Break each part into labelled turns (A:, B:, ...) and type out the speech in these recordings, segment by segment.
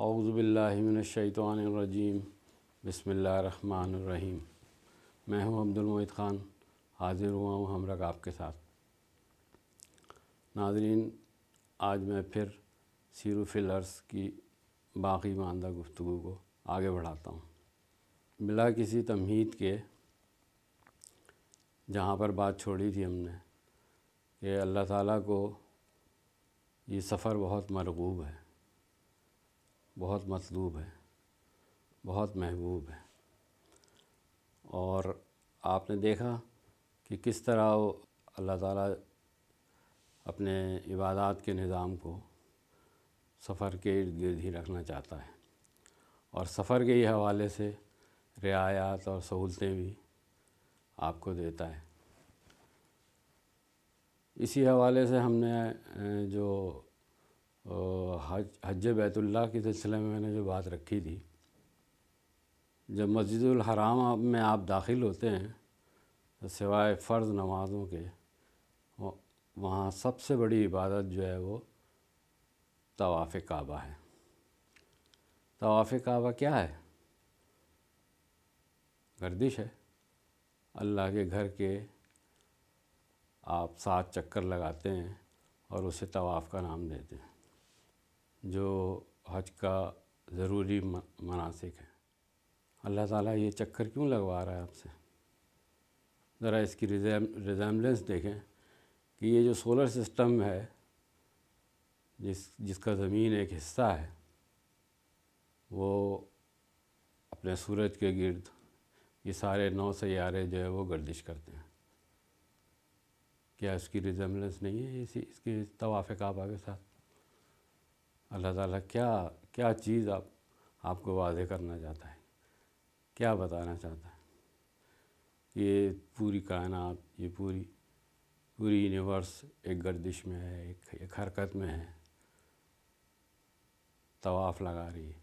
A: اعوذ باللہ من الشیطان الرجیم، بسم اللہ الرحمن الرحیم۔ میں ہوں عبد المعید خان، حاضر ہوا ہوں ہم رکاب کے ساتھ۔ ناظرین، آج میں پھر سیر فی الارض کی باقی ماندہ گفتگو کو آگے بڑھاتا ہوں، بلا کسی تمہید کے۔ جہاں پر بات چھوڑی تھی ہم نے کہ اللہ تعالیٰ کو یہ سفر بہت مرغوب ہے، بہت مطلوب ہے، بہت محبوب ہے، اور آپ نے دیکھا کہ کس طرح اللہ تعالیٰ اپنے عبادات کے نظام کو سفر کے ارد گرد ہی رکھنا چاہتا ہے، اور سفر کے ہی حوالے سے رعایات اور سہولتیں بھی آپ کو دیتا ہے۔ اسی حوالے سے ہم نے جو حج بیت اللہ کے سلسلے میں نے جو بات رکھی تھی، جب مسجد الحرام میں آپ داخل ہوتے ہیں سوائے فرض نمازوں کے، وہاں سب سے بڑی عبادت جو ہے وہ طواف کعبہ ہے۔ طواف کعبہ کیا ہے؟ گردش ہے۔ اللہ کے گھر کے آپ 7 چکر لگاتے ہیں اور اسے طواف کا نام دیتے ہیں، جو حج کا ضروری مناسک ہے۔ اللہ تعالیٰ یہ چکر کیوں لگوا رہا ہے آپ سے؟ ذرا اس کی ریزیمبلنس دیکھیں کہ یہ جو سولر سسٹم ہے، جس کا زمین ایک حصہ ہے، وہ اپنے سورج کے گرد یہ سارے 9 سیارے جو ہے وہ گردش کرتے ہیں۔ کیا اس کی ریزیمبلنس نہیں ہے اس کے طواف کعبہ کے ساتھ؟ اللہ تعالیٰ کیا چیز آپ کو واضح کرنا چاہتا ہے، کیا بتانا چاہتا ہے؟ یہ پوری کائنات، یہ پوری یونیورس ایک گردش میں ہے، ایک حرکت میں ہے، طواف لگا رہی ہے،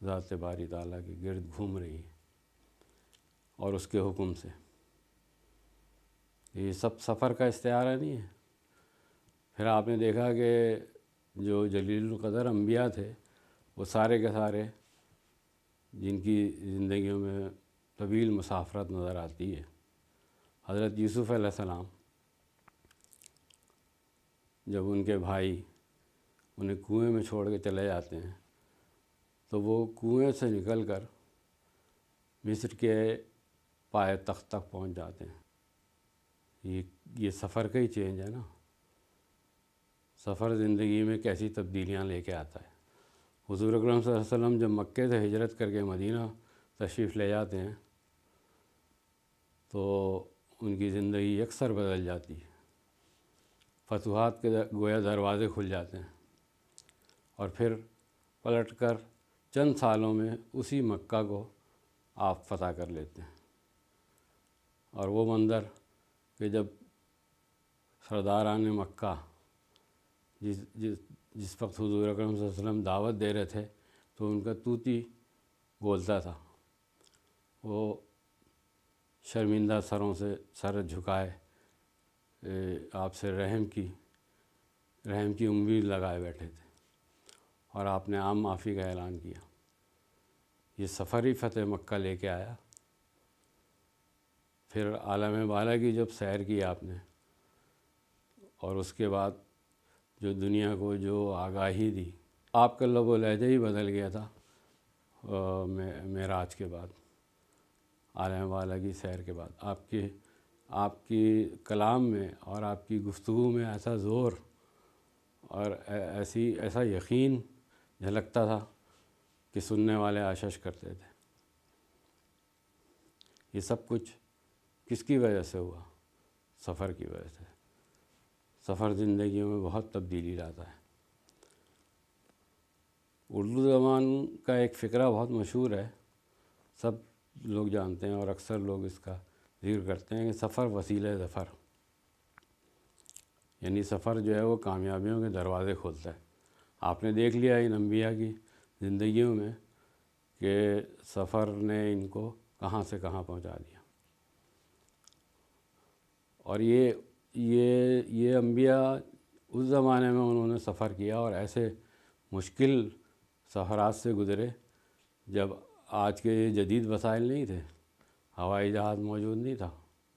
A: ذات باری تعالیٰ کے گرد گھوم رہی ہے، اور اس کے حکم سے۔ یہ سب سفر کا استعارہ نہیں ہے؟ پھر آپ نے دیکھا کہ جو جلیل القدر انبیاء تھے، وہ سارے کے سارے جن کی زندگیوں میں طویل مسافرت نظر آتی ہے، حضرت یوسف علیہ السلام، جب ان کے بھائی انہیں کنویں میں چھوڑ کے چلے جاتے ہیں تو وہ کنویں سے نکل کر مصر کے پائے تخت تک پہنچ جاتے ہیں۔ یہ سفر کا ہی چینج ہے نا۔ سفر زندگی میں کیسی تبدیلیاں لے کے آتا ہے۔ حضور اکرم صلی اللہ علیہ وسلم جب مکے سے ہجرت کر کے مدینہ تشریف لے جاتے ہیں تو ان کی زندگی یکسر بدل جاتی ہے۔ فتوحات کے گویا دروازے کھل جاتے ہیں، اور پھر پلٹ کر چند سالوں میں اسی مکہ کو آپ فتح کر لیتے ہیں۔ اور وہ منظر کہ جب سرداران مکہ جس وقت حضور اکرم صلی اللہ علیہ وسلم دعوت دے رہے تھے تو ان کا طوطی بولتا تھا، وہ شرمندہ سروں سے سر جھکائے آپ سے رحم کی امید لگائے بیٹھے تھے، اور آپ نے عام معافی کا اعلان کیا۔ یہ سفر ہی فتح مکہ لے کے آیا۔ پھر عالم بالا کی جب سیر کی آپ نے، اور اس کے بعد جو دنیا کو جو آگاہی دی، آپ کا لب و لہجہ ہی بدل گیا تھا معراج کے بعد، عالم بالا کی سیر کے بعد۔ آپ کی کلام میں اور آپ کی گفتگو میں ایسا زور اور ایسا یقین جھلکتا تھا کہ سننے والے آشش کرتے تھے۔ یہ سب کچھ کس کی وجہ سے ہوا؟ سفر کی وجہ سے۔ سفر زندگیوں میں بہت تبدیلی لاتا ہے۔ اردو زبان کا ایک فقرہ بہت مشہور ہے، سب لوگ جانتے ہیں، اور اکثر لوگ اس کا ذکر کرتے ہیں کہ سفر وسیلہ ظفر، یعنی سفر جو ہے وہ کامیابیوں کے دروازے کھولتا ہے۔ آپ نے دیکھ لیا ان انبیاء کی زندگیوں میں کہ سفر نے ان کو کہاں سے کہاں پہنچا دیا۔ اور یہ انبیاء اس زمانے میں انہوں نے سفر کیا، اور ایسے مشکل سفرات سے گزرے جب آج کے یہ جدید وسائل نہیں تھے، ہوائی جہاز موجود نہیں تھا،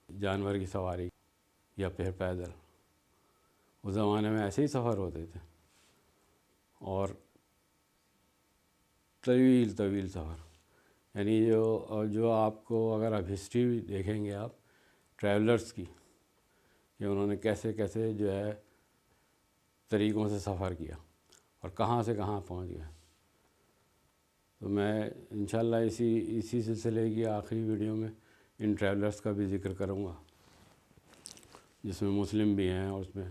A: جانور کی سواری یا پھر پیدل، اس زمانے میں ایسے ہی سفر ہوتے تھے، اور طویل طویل سفر، یعنی جو آپ کو اگر آپ ہسٹری بھی دیکھیں گے آپ ٹریولرز کی، کہ انہوں نے کیسے کیسے جو ہے طریقوں سے سفر کیا اور کہاں سے کہاں پہنچ گیا. تو میں انشاءاللہ اسی سلسلے کی آخری ویڈیو میں ان ٹریولرز کا بھی ذکر کروں گا، جس میں مسلم بھی ہیں اور اس میں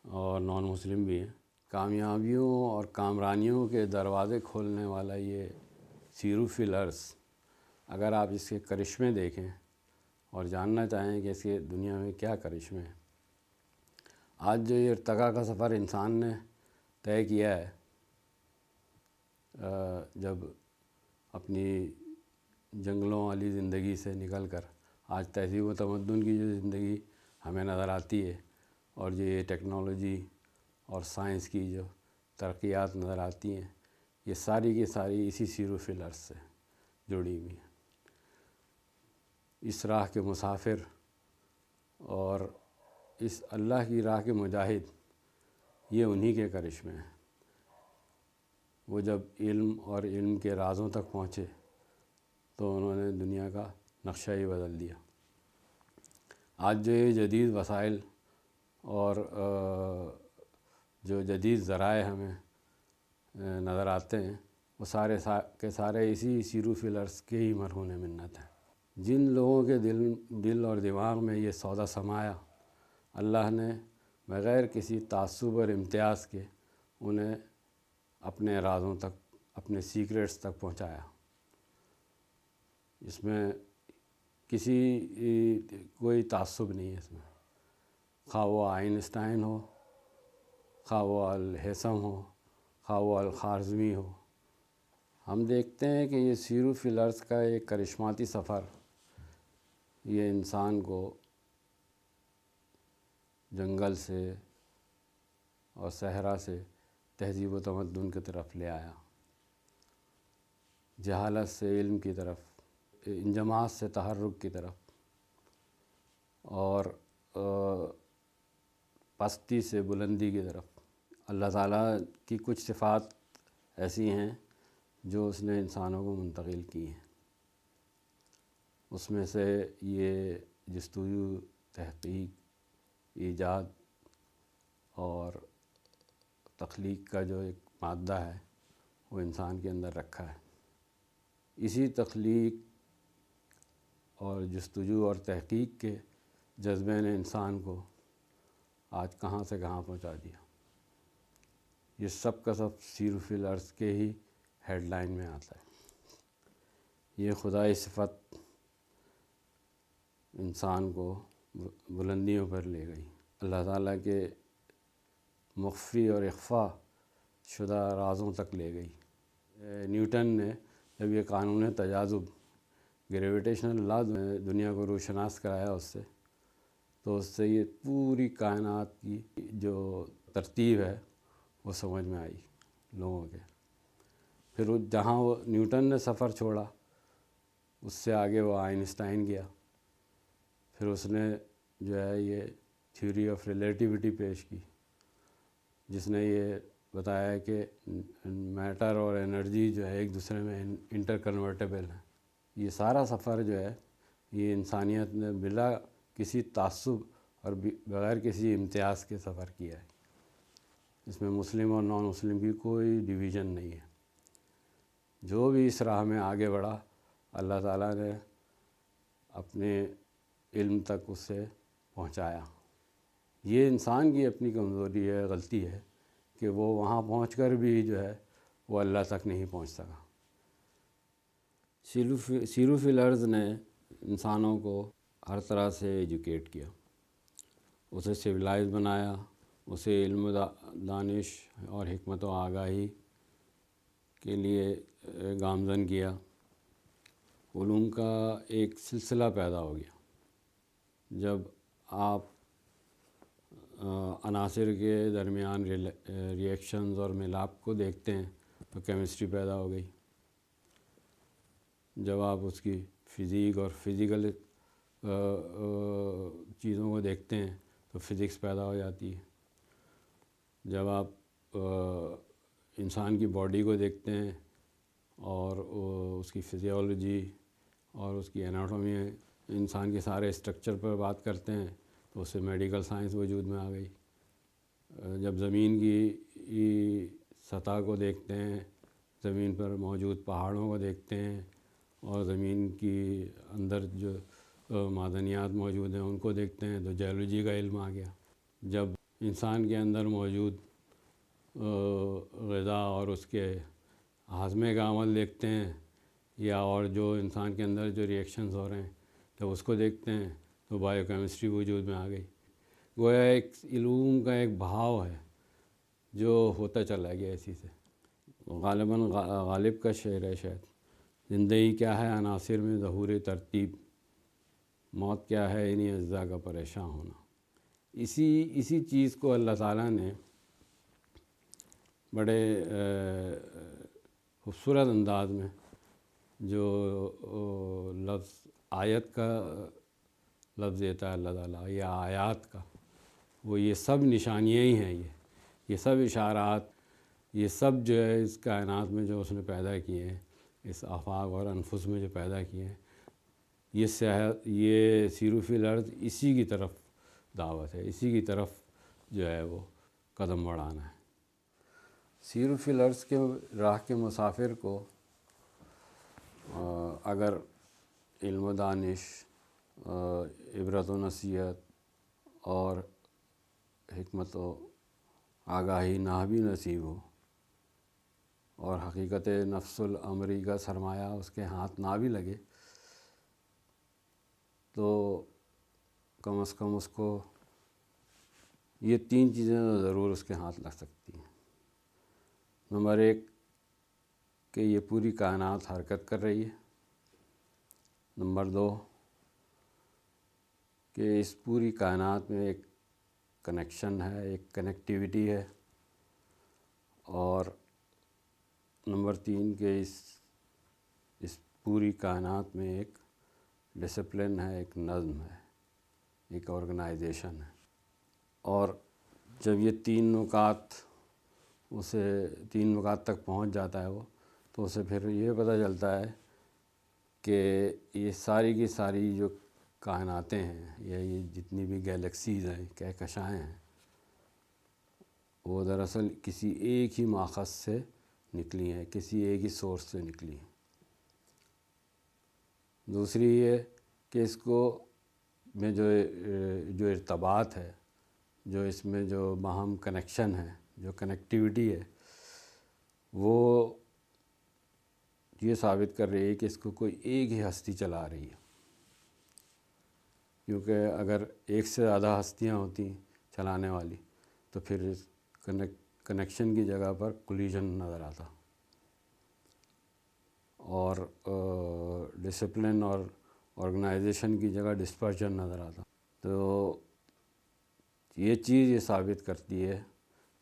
A: اور نان مسلم بھی ہیں. کامیابیوں اور کامرانیوں کے دروازے کھولنے والا یہ سیرو فی الارض، اگر آپ اس کے کرشمے دیکھیں اور جاننا چاہیں کہ اس کے دنیا میں کیا کرشمے ہیں. آج جو یہ ارتقاء کا سفر انسان نے طے کیا ہے، جب اپنی جنگلوں والی زندگی سے نکل کر آج تہذیب و تمدن کی جو زندگی ہمیں نظر آتی ہے، اور جو یہ ٹیکنالوجی اور سائنس کی جو ترقیات نظر آتی ہیں، یہ ساری کی ساری اسی سیرو فی الارض سے جڑی ہوئی ہیں. اس راہ کے مسافر اور اس اللہ کی راہ کے مجاہد، یہ انہی کے کرشمے ہیں. وہ جب علم اور علم کے رازوں تک پہنچے تو انہوں نے دنیا کا نقشہ ہی بدل دیا. آج جو یہ جدید وسائل اور جو جدید ذرائع ہمیں نظر آتے ہیں، وہ سارے کے سارے اسی سیرو فی الارض کے ہی مرہون منت ہیں. جن لوگوں کے دل اور دماغ میں یہ سودا سمایا، اللہ نے بغیر کسی تعصب اور امتیاز کے انہیں اپنے رازوں تک، اپنے سیکریٹس تک پہنچایا. اس میں کوئی تعصب نہیں ہے اس میں، خواہ وہ آئنسٹائن ہو، خواہ وہ الہیثم ہو، خواہ وہ الخوارزمی ہو. ہم دیکھتے ہیں کہ یہ سیرو فی الارض کا ایک کرشماتی سفر، یہ انسان کو جنگل سے اور صحرا سے تہذیب و تمدن کی طرف لے آیا، جہالت سے علم کی طرف، انجماعت سے تحرک کی طرف، اور پستی سے بلندی کی طرف. اللہ تعالیٰ کی کچھ صفات ایسی ہیں جو اس نے انسانوں کو منتقل کی ہیں. اس میں سے یہ جستجو، تحقیق، ایجاد اور تخلیق کا جو ایک مادہ ہے وہ انسان کے اندر رکھا ہے. اسی تخلیق اور جستجو اور تحقیق کے جذبے نے انسان کو آج کہاں سے کہاں پہنچا دیا. یہ سب کا سب سیرو فی الارض کے ہی ہیڈ لائن میں آتا ہے. یہ خدائی صفت انسان کو بلندیوں پر لے گئی، اللہ تعالیٰ کے مخفی اور اخفا شدہ رازوں تک لے گئی. نیوٹن نے جب یہ قانون تجاذب، گریویٹیشنل لا دنیا کو روشناس کرایا اس سے، تو اس سے یہ پوری کائنات کی جو ترتیب ہے وہ سمجھ میں آئی لوگوں کے. پھر جہاں وہ نیوٹن نے سفر چھوڑا، اس سے آگے وہ آئنسٹائن گیا. پھر اس نے جو ہے یہ تھیوری آف ریلیٹیوٹی پیش کی، جس نے یہ بتایا کہ میٹر اور انرجی جو ہے ایک دوسرے میں انٹر کنورٹیبل ہیں. یہ سارا سفر جو ہے یہ انسانیت نے بلا کسی تعصب اور بغیر کسی امتیاز کے سفر کیا ہے. اس میں مسلم اور نان مسلم کی کوئی ڈویژن نہیں ہے. جو بھی اس راہ میں آگے بڑھا، اللہ تعالیٰ نے اپنے علم تک اسے پہنچایا. یہ انسان کی اپنی کمزوری ہے، غلطی ہے کہ وہ وہاں پہنچ کر بھی جو ہے وہ اللہ تک نہیں پہنچ سکا. سیرو فی الارض نے انسانوں کو ہر طرح سے ایجوکیٹ کیا، اسے سویلائز بنایا، اسے علم دانش اور حکمت و آگاہی کے لیے گامزن کیا. علوم کا ایک سلسلہ پیدا ہو گیا. جب آپ عناصر کے درمیان ری ایکشنز اور ملاپ کو دیکھتے ہیں تو کیمسٹری پیدا ہو گئی. جب آپ اس کی فزیک اور فزیکل چیزوں کو دیکھتے ہیں تو فزکس پیدا ہو جاتی ہے. جب آپ انسان کی باڈی کو دیکھتے ہیں اور اس کی فزیولوجی اور اس کی اناٹومی، انسان کے سارے اسٹرکچر پر بات کرتے ہیں تو اس سے میڈیکل سائنس وجود میں آ گئی. جب زمین کی سطح کو دیکھتے ہیں، زمین پر موجود پہاڑوں کو دیکھتے ہیں اور زمین کی اندر جو معدنیات موجود ہیں ان کو دیکھتے ہیں تو جیولوجی کا علم آ گیا. جب انسان کے اندر موجود غذا اور اس کے ہاضمے کا عمل دیکھتے ہیں، یا اور جو انسان کے اندر جو ریئیکشنز ہو رہے ہیں جب اس کو دیکھتے ہیں تو بایو کیمسٹری وجود میں آ گئی. گویا ایک علوم کا ایک بہاؤ ہے جو ہوتا چلا گیا اسی سے. غالباً غالب کا شعر ہے شاید، زندگی کیا ہے عناصر میں ظہور ترتیب، موت کیا ہے انہیں اجزاء کا پریشاں ہونا. اسی چیز کو اللہ تعالیٰ نے بڑے خوبصورت انداز میں جو لفظ آیت کا لفظ دیتا ہے اللہ تعالیٰ یا آیات کا، وہ یہ سب نشانیاں ہی ہیں. یہ سب اشارات، یہ سب جو ہے اس کائنات میں جو اس نے پیدا کیے ہیں، اس آفاق اور انفس میں جو پیدا کیے ہیں، یہ سیرو فی الارض اسی کی طرف دعوت ہے، اسی کی طرف جو ہے وہ قدم بڑھانا ہے. سیرو فی الارض کے راہ کے مسافر کو اگر علم و دانش، عبرت و نصیحت اور حکمت و آگاہی نہ بھی نصیب ہو اور حقیقت نفس الامری کا سرمایہ اس کے ہاتھ نہ بھی لگے تو کم از کم اس کو یہ 3 چیزیں ضرور اس کے ہاتھ لگ سکتی ہیں. نمبر 1 کہ یہ پوری کائنات حرکت کر رہی ہے. نمبر 2 کہ اس پوری کائنات میں ایک کنیکشن ہے، ایک کنیکٹیویٹی ہے. اور نمبر 3 کہ اس پوری کائنات میں ایک ڈسپلن ہے، ایک نظم ہے، ایک آرگنائزیشن ہے. اور جب یہ 3 نکات تک پہنچ جاتا ہے وہ، تو اسے پھر یہ پتہ چلتا ہے کہ یہ ساری کی ساری جو کائناتیں ہیں یا یہ جتنی بھی گیلیکسیز ہیں، کہکشائیں ہیں، وہ دراصل کسی ایک ہی ماخذ سے نکلی ہیں، کسی ایک ہی سورس سے نکلی ہیں. دوسری یہ کہ اس کو میں جو ارتباط ہے، جو اس میں جو باہم کنیکشن ہے، جو کنیکٹیوٹی ہے، وہ یہ ثابت کر رہی ہے کہ اس کو کوئی ایک ہی ہستی چلا رہی ہے. کیونکہ اگر ایک سے زیادہ ہستیاں ہوتی چلانے والی تو پھر کنیکشن کی جگہ پر کولیجن نظر آتا اور ڈسپلن اور آرگنائزیشن کی جگہ ڈسپرشن نظر آتا. تو یہ چیز یہ ثابت کرتی ہے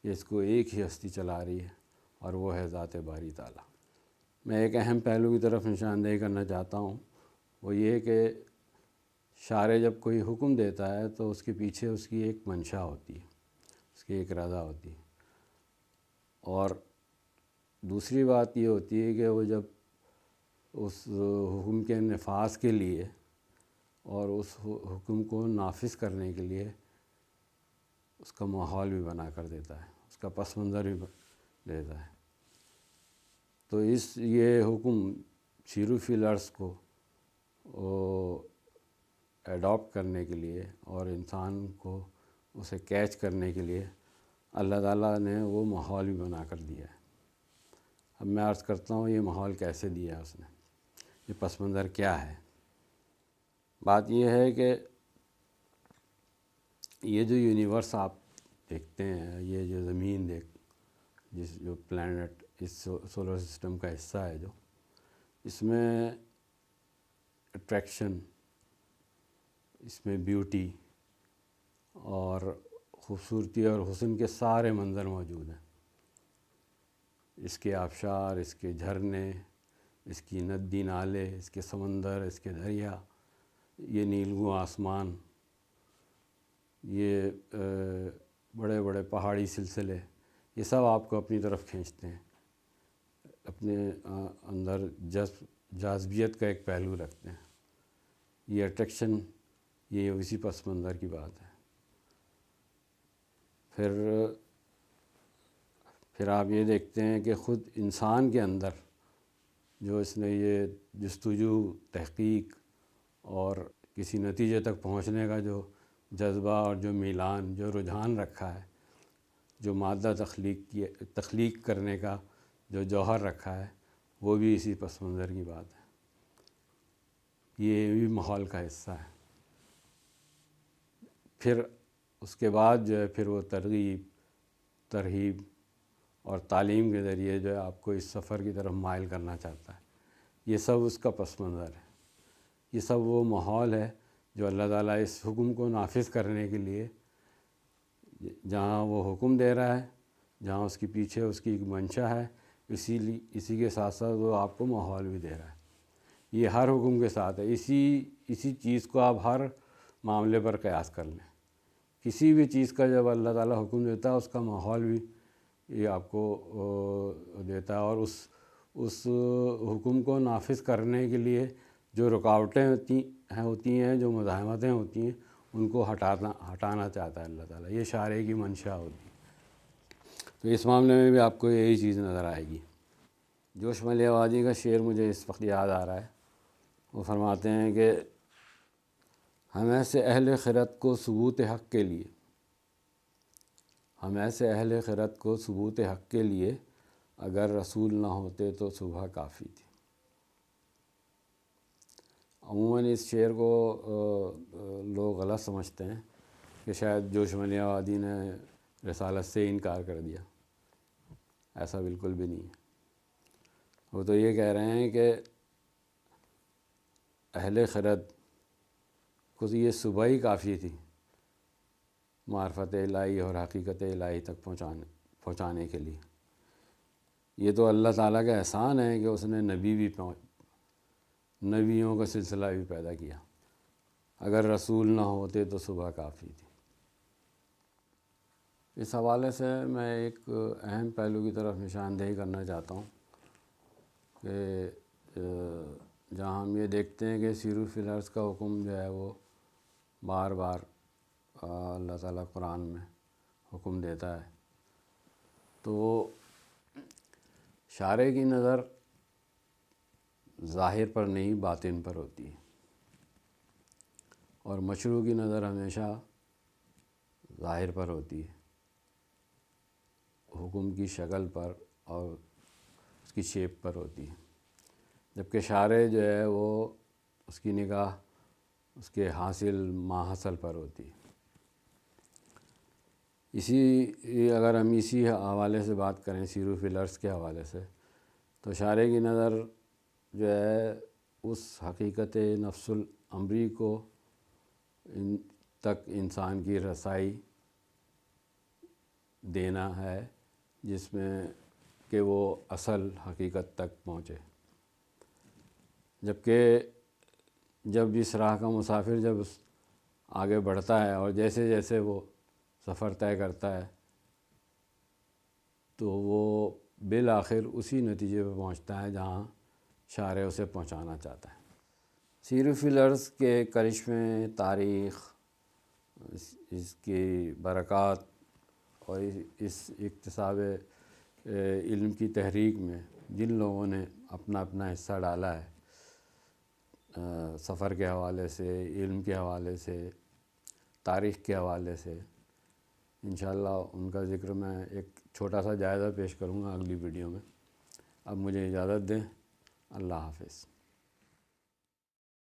A: کہ اس کو ایک ہی ہستی چلا رہی ہے اور وہ ہے ذات باری تعالیٰ. میں ایک اہم پہلو کی طرف نشاندہی کرنا چاہتا ہوں، وہ یہ کہ شارع جب کوئی حکم دیتا ہے تو اس کے پیچھے اس کی ایک منشا ہوتی ہے، اس کی ایک رضا ہوتی ہے. اور دوسری بات یہ ہوتی ہے کہ وہ جب اس حکم کے نفاذ کے لیے اور اس حکم کو نافذ کرنے کے لیے اس کا ماحول بھی بنا کر دیتا ہے، اس کا پس منظر بھی دیتا ہے. تو یہ حکم سیرو فی الارض کو ایڈاپٹ کرنے کے لیے اور انسان کو اسے کیچ کرنے کے لیے اللہ تعالیٰ نے وہ ماحول بھی بنا کر دیا ہے. اب میں عرض کرتا ہوں یہ ماحول کیسے دیا ہے اس نے، یہ پس منظر کیا ہے. بات یہ ہے کہ یہ جو یونیورس آپ دیکھتے ہیں، یہ جو زمین جو پلانٹ اس سولر سسٹم کا حصہ ہے، جو اس میں اٹریکشن، اس میں بیوٹی اور خوبصورتی اور حسن کے سارے منظر موجود ہیں. اس کے آبشار، اس کے جھرنے، اس کی ندی نالے، اس کے سمندر، اس کے دریا، یہ نیلگوں آسمان، یہ بڑے بڑے پہاڑی سلسلے، یہ سب آپ کو اپنی طرف کھینچتے ہیں، اپنے اندر جاذبیت کا ایک پہلو رکھتے ہیں۔ یہ اٹریکشن، یہ اسی پس منظر کی بات ہے۔ پھر آپ یہ دیکھتے ہیں کہ خود انسان کے اندر جو اس نے یہ جستجو، تحقیق اور کسی نتیجے تک پہنچنے کا جو جذبہ اور جو میلان، جو رجحان رکھا ہے، جو مادہ تخلیق کرنے کا جو جوہر رکھا ہے، وہ بھی اسی پس منظر کی بات ہے۔ یہ بھی ماحول کا حصہ ہے۔ پھر اس کے بعد جو ہے پھر وہ ترغیب اور تعلیم کے ذریعے جو ہے آپ کو اس سفر کی طرف مائل کرنا چاہتا ہے۔ یہ سب اس کا پس منظر ہے۔ یہ سب وہ ماحول ہے جو اللہ تعالیٰ اس حکم کو نافذ کرنے کے لیے، جہاں وہ حکم دے رہا ہے، جہاں اس کے پیچھے اس کی ایک منشا ہے، اسی کے ساتھ ساتھ وہ آپ کو ماحول بھی دے رہا ہے۔ یہ ہر حکم کے ساتھ ہے۔ اسی چیز کو آپ ہر معاملے پر قیاس کر لیں۔ کسی بھی چیز کا جب اللہ تعالیٰ حکم دیتا ہے، اس کا ماحول بھی یہ آپ کو دیتا ہے، اور اس حکم کو نافذ کرنے کے لیے جو رکاوٹیں ہوتی ہیں، جو مزاحمتیں ہوتی ہیں، ان کو ہٹانا چاہتا ہے اللہ تعالیٰ۔ یہ شارع کی منشا ہوتی ہے۔ تو اس معاملے میں بھی آپ کو یہی چیز نظر آئے گی۔ جوش ملیح آبادی کا شعر مجھے اس وقت یاد آ رہا ہے۔ وہ فرماتے ہیں کہ ہم ایسے اہل خرد کو ثبوت حق کے لیے، ہم ایسے اہل خرد کو ثبوت حق کے لیے، اگر رسول نہ ہوتے تو صبح کافی تھی۔ عموماً اس شعر کو لوگ غلط سمجھتے ہیں کہ شاید جوش ملیح آبادی نے رسالت سے انکار کر دیا۔ ایسا بالکل بھی نہیں ہے۔ وہ تو یہ کہہ رہے ہیں کہ اہل خرد کو یہ صبح ہی کافی تھی معرفت الہی اور حقیقت الہی تک پہنچانے کے لیے۔ یہ تو اللہ تعالیٰ کا احسان ہے کہ اس نے نبیوں کا سلسلہ بھی پیدا کیا۔ اگر رسول نہ ہوتے تو صبح کافی تھی۔ اس حوالے سے میں ایک اہم پہلو کی طرف نشاندہی کرنا چاہتا ہوں کہ جہاں ہم یہ دیکھتے ہیں کہ سیروا فی الارض کا حکم جو ہے وہ بار بار اللہ تعالیٰ قرآن میں حکم دیتا ہے، تو شارع کی نظر ظاہر پر نہیں، باطن پر ہوتی ہے، اور مشروع کی نظر ہمیشہ ظاہر پر ہوتی ہے، حکم کی شکل پر اور اس کی شیپ پر ہوتی ہے، جبکہ شارع جو ہے وہ اس کی نگاہ اس کے حاصل ما حصل پر ہوتی ہے۔ اگر ہم اسی حوالے سے بات کریں، سیروا فی الارض کے حوالے سے، تو شارع کی نظر جو ہے اس حقیقت نفس الامری کو تک انسان کی رسائی دینا ہے، جس میں کہ وہ اصل حقیقت تک پہنچے۔ جبکہ جب اس راہ کا مسافر جب آگے بڑھتا ہے اور جیسے جیسے وہ سفر طے کرتا ہے، تو وہ بالآخر اسی نتیجے پہ پہنچتا ہے جہاں شارع اسے پہنچانا چاہتا ہے۔ سیروا فی الارض کے کرشمے، تاریخ، اس کی برکات اور اس اکتساب علم کی تحریک میں جن لوگوں نے اپنا اپنا حصہ ڈالا ہے، سفر کے حوالے سے، علم کے حوالے سے، تاریخ کے حوالے سے، انشاءاللہ ان کا ذکر میں ایک چھوٹا سا جائزہ پیش کروں گا اگلی ویڈیو میں۔ اب مجھے اجازت دیں۔ اللہ حافظ۔